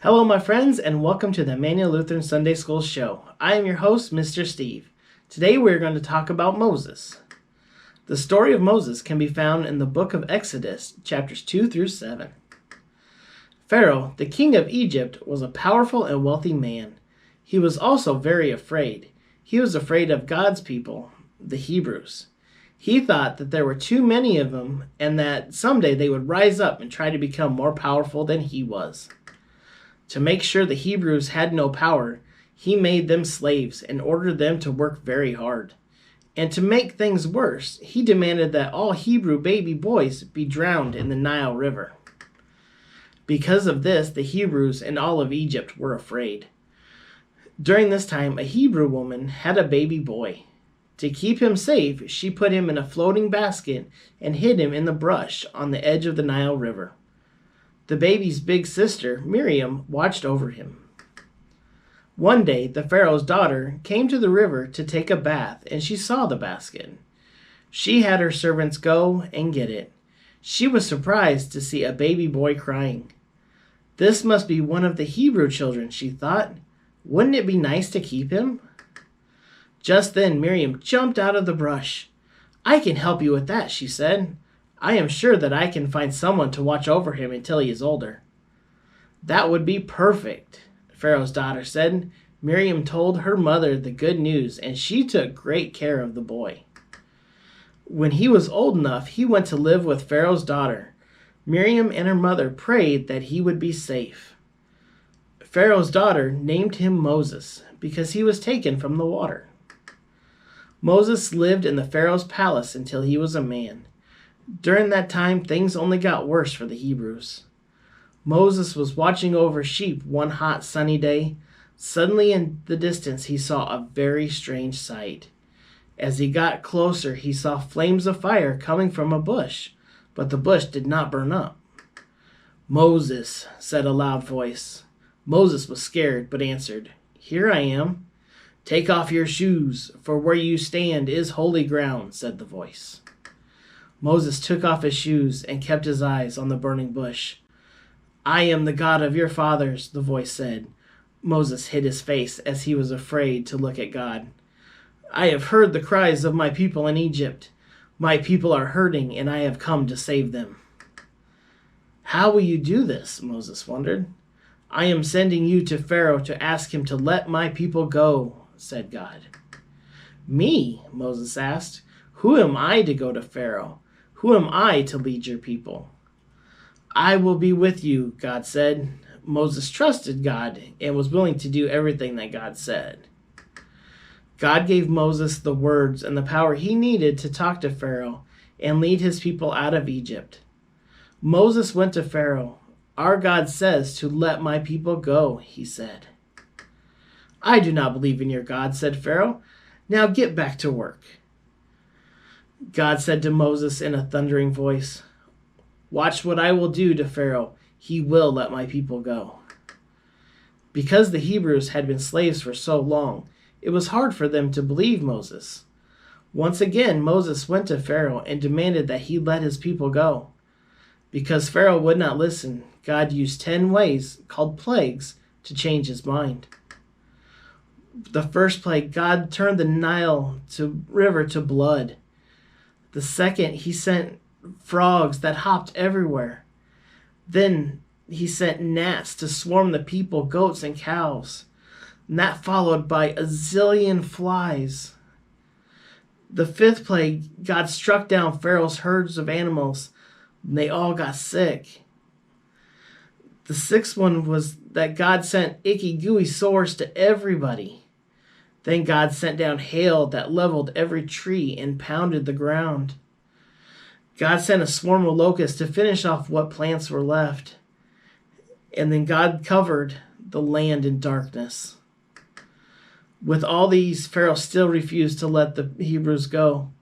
Hello, my friends, and welcome to the Emanuel Lutheran Sunday School Show. I am your host, Mr. Steve. Today we're going to talk about Moses. The story of Moses can be found in the book of Exodus, chapters 2 through 7. Pharaoh, the king of Egypt, was a powerful and wealthy man. He was also very afraid. He was afraid of God's people, the Hebrews. He thought that there were too many of them and that someday they would rise up and try to become more powerful than he was. To make sure the Hebrews had no power, he made them slaves and ordered them to work very hard. And to make things worse, he demanded that all Hebrew baby boys be drowned in the Nile River. Because of this, the Hebrews and all of Egypt were afraid. During this time, a Hebrew woman had a baby boy. To keep him safe, she put him in a floating basket and hid him in the brush on the edge of the Nile River. The baby's big sister, Miriam, watched over him. One day, the Pharaoh's daughter came to the river to take a bath, and she saw the basket. She had her servants go and get it. She was surprised to see a baby boy crying. This must be one of the Hebrew children, she thought. Wouldn't it be nice to keep him? Just then, Miriam jumped out of the brush. "I can help you with that," she said. "I am sure that I can find someone to watch over him until he is older." "That would be perfect," Pharaoh's daughter said. Miriam told her mother the good news, and she took great care of the boy. When he was old enough, he went to live with Pharaoh's daughter. Miriam and her mother prayed that he would be safe. Pharaoh's daughter named him Moses because he was taken from the water. Moses lived in the Pharaoh's palace until he was a man. During that time, things only got worse for the Hebrews. Moses was watching over sheep one hot sunny day. Suddenly in the distance he saw a very strange sight. As he got closer, he saw flames of fire coming from a bush, but the bush did not burn up. "Moses," said a loud voice. Moses was scared, but answered, "Here I am." "Take off your shoes, for where you stand is holy ground," said the voice. Moses took off his shoes and kept his eyes on the burning bush. "I am the God of your fathers," the voice said. Moses hid his face as he was afraid to look at God. "I have heard the cries of my people in Egypt. My people are hurting, and I have come to save them." "How will you do this?" Moses wondered. "I am sending you to Pharaoh to ask him to let my people go," said God. "Me?" Moses asked. "Who am I to go to Pharaoh? Who am I to lead your people?" "I will be with you," God said. Moses trusted God and was willing to do everything that God said. God gave Moses the words and the power he needed to talk to Pharaoh and lead his people out of Egypt. Moses went to Pharaoh. "Our God says to let my people go," he said. "I do not believe in your God," said Pharaoh. "Now get back to work." God said to Moses in a thundering voice, "Watch what I will do to Pharaoh. He will let my people go." Because the Hebrews had been slaves for so long, it was hard for them to believe Moses. Once again, Moses went to Pharaoh and demanded that he let his people go. Because Pharaoh would not listen, God used 10 ways, called plagues, to change his mind. The first plague, God turned the Nile river to blood. The second, he sent frogs that hopped everywhere. Then he sent gnats to swarm the people, goats, and cows. And that followed by a zillion flies. The fifth plague, God struck down Pharaoh's herds of animals, and they all got sick. The sixth one was that God sent icky, gooey sores to everybody. Then God sent down hail that leveled every tree and pounded the ground. God sent a swarm of locusts to finish off what plants were left. And then God covered the land in darkness. With all these, Pharaoh still refused to let the Hebrews go.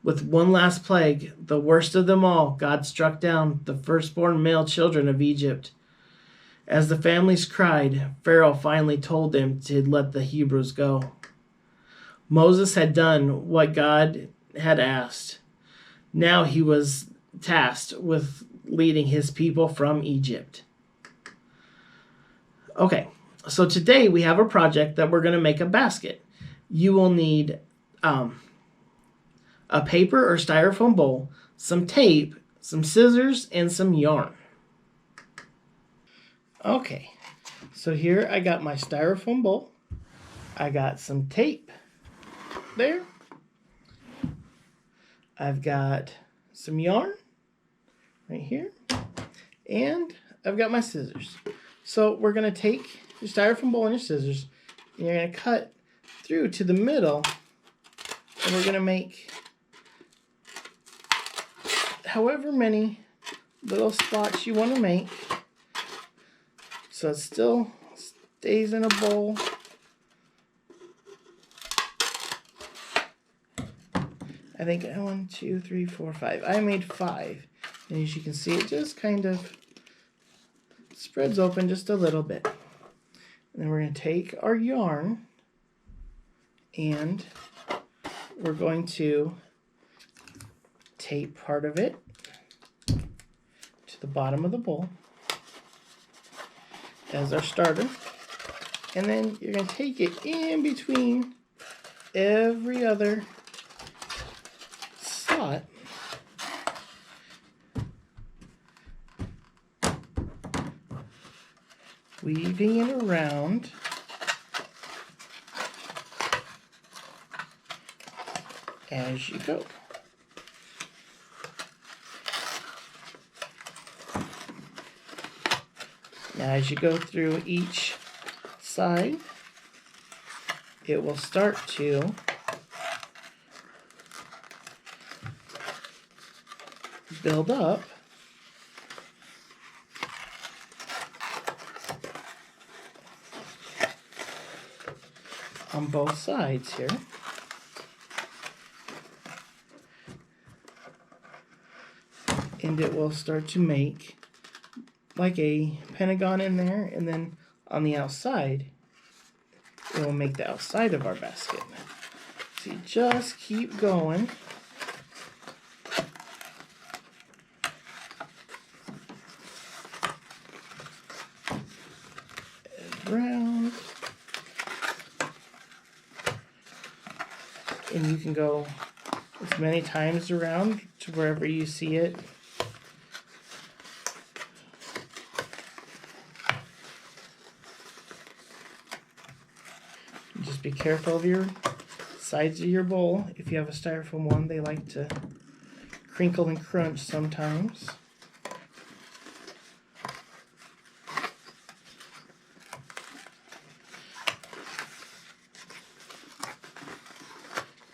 With one last plague, the worst of them all, God struck down the firstborn male children of Egypt. As the families cried, Pharaoh finally told them to let the Hebrews go. Moses had done what God had asked. Now he was tasked with leading his people from Egypt. Okay, so today we have a project that we're going to make a basket. You will need a paper or styrofoam bowl, some tape, some scissors, and some yarn. Okay, so here I got my styrofoam bowl. I got some tape there. I've got some yarn right here. And I've got my scissors. So we're going to take your styrofoam bowl and your scissors, and you're going to cut through to the middle, and we're going to make however many little spots you want to make so it still stays in a bowl. I think 1, 2, 3, 4, 5. I made 5. And as you can see, it just kind of spreads open just a little bit. And then we're going to take our yarn and we're going to tape part of it to the bottom of the bowl as our starter. And then you're going to take it in between every other slot. Weaving it around. As you go. Now as you go through each side, it will start to build up on both sides here. And it will start to make like a pentagon in there, and then on the outside it will make the outside of our basket. So you just keep going. Around. And you can go as many times around to wherever you see it. Just be careful of your sides of your bowl. If you have a styrofoam one, they like to crinkle and crunch sometimes.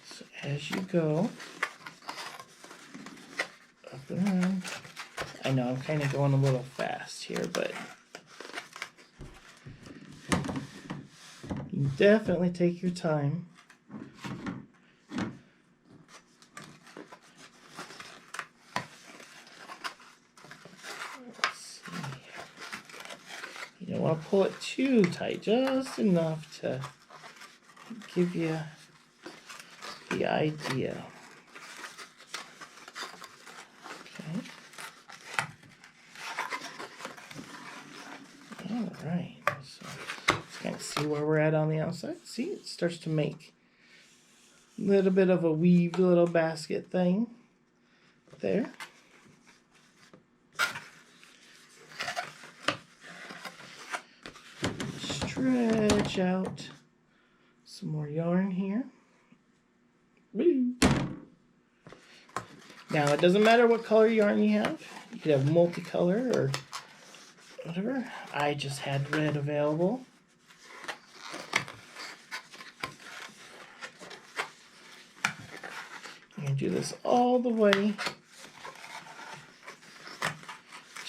So as you go up and around, I know I'm kind of going a little fast here, but you definitely take your time. Let's see. You don't want to pull it too tight, just enough to give you the idea. Okay. All right. So let's kind of see where we're at on the outside. See, it starts to make a little bit of a weaved little basket thing there. Stretch out some more yarn here. Woo. Now, it doesn't matter what color yarn you have. You could have multicolor or whatever. I just had red available. I'm going to do this all the way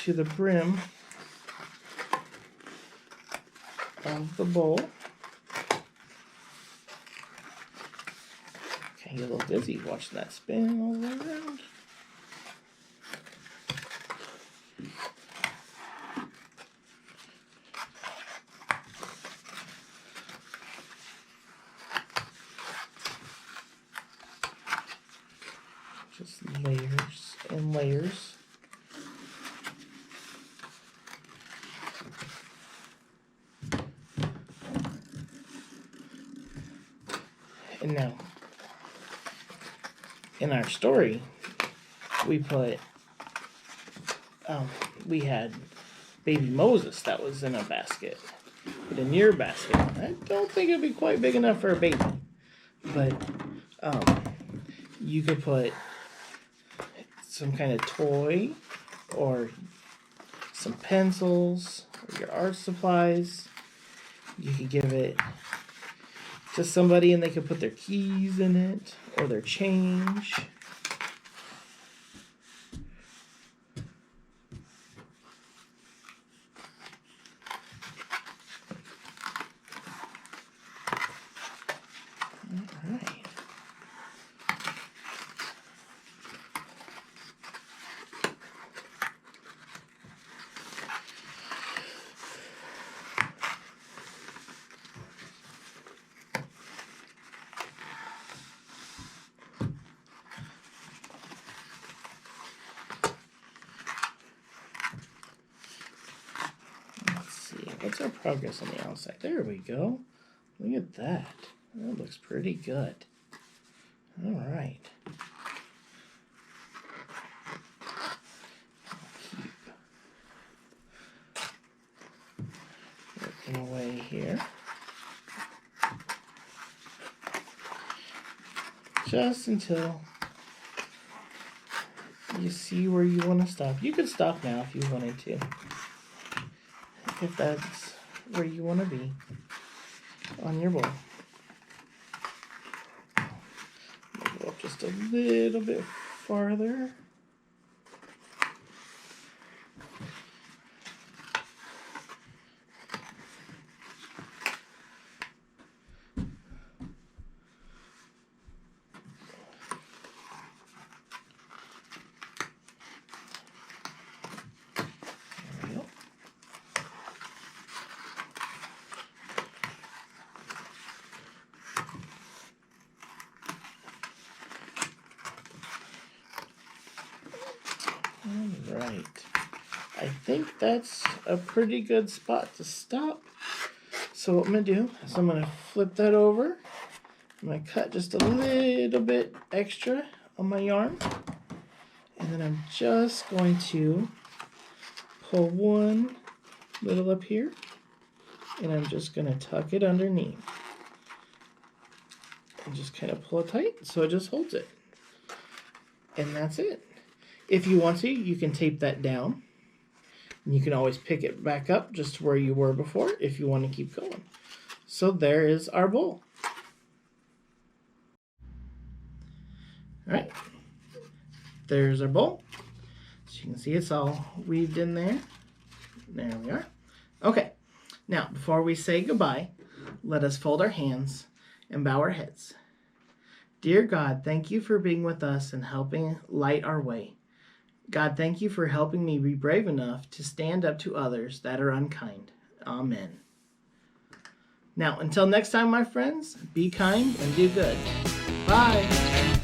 to the brim of the bowl. I get a little dizzy watching that spin all the way around. Just layers and layers. And now, in our story, we put, we had baby Moses that was in a basket. Put in your basket. I don't think it'd be quite big enough for a baby, but you could put some kind of toy or some pencils or your art supplies. You could give it to somebody and they could put their keys in it or their change. All right. What's our progress on the outside? There we go. Look at that. That looks pretty good. All right. Keep working away here. Just until you see where you want to stop. You could stop now if you wanted to. If that's where you want to be on your bowl. Go up just a little bit farther. Alright, I think that's a pretty good spot to stop. So what I'm going to do is I'm going to flip that over. I'm going to cut just a little bit extra on my yarn. And then I'm just going to pull one little up here. And I'm just going to tuck it underneath. And just kind of pull it tight so it just holds it. And that's it. If you want to, you can tape that down. And you can always pick it back up just where you were before if you want to keep going. So there is our bowl. All right. There's our bowl. So you can see it's all weaved in there. There we are. Okay. Now, before we say goodbye, let us fold our hands and bow our heads. Dear God, thank you for being with us and helping light our way. God, thank you for helping me be brave enough to stand up to others that are unkind. Amen. Now, until next time, my friends, be kind and do good. Bye.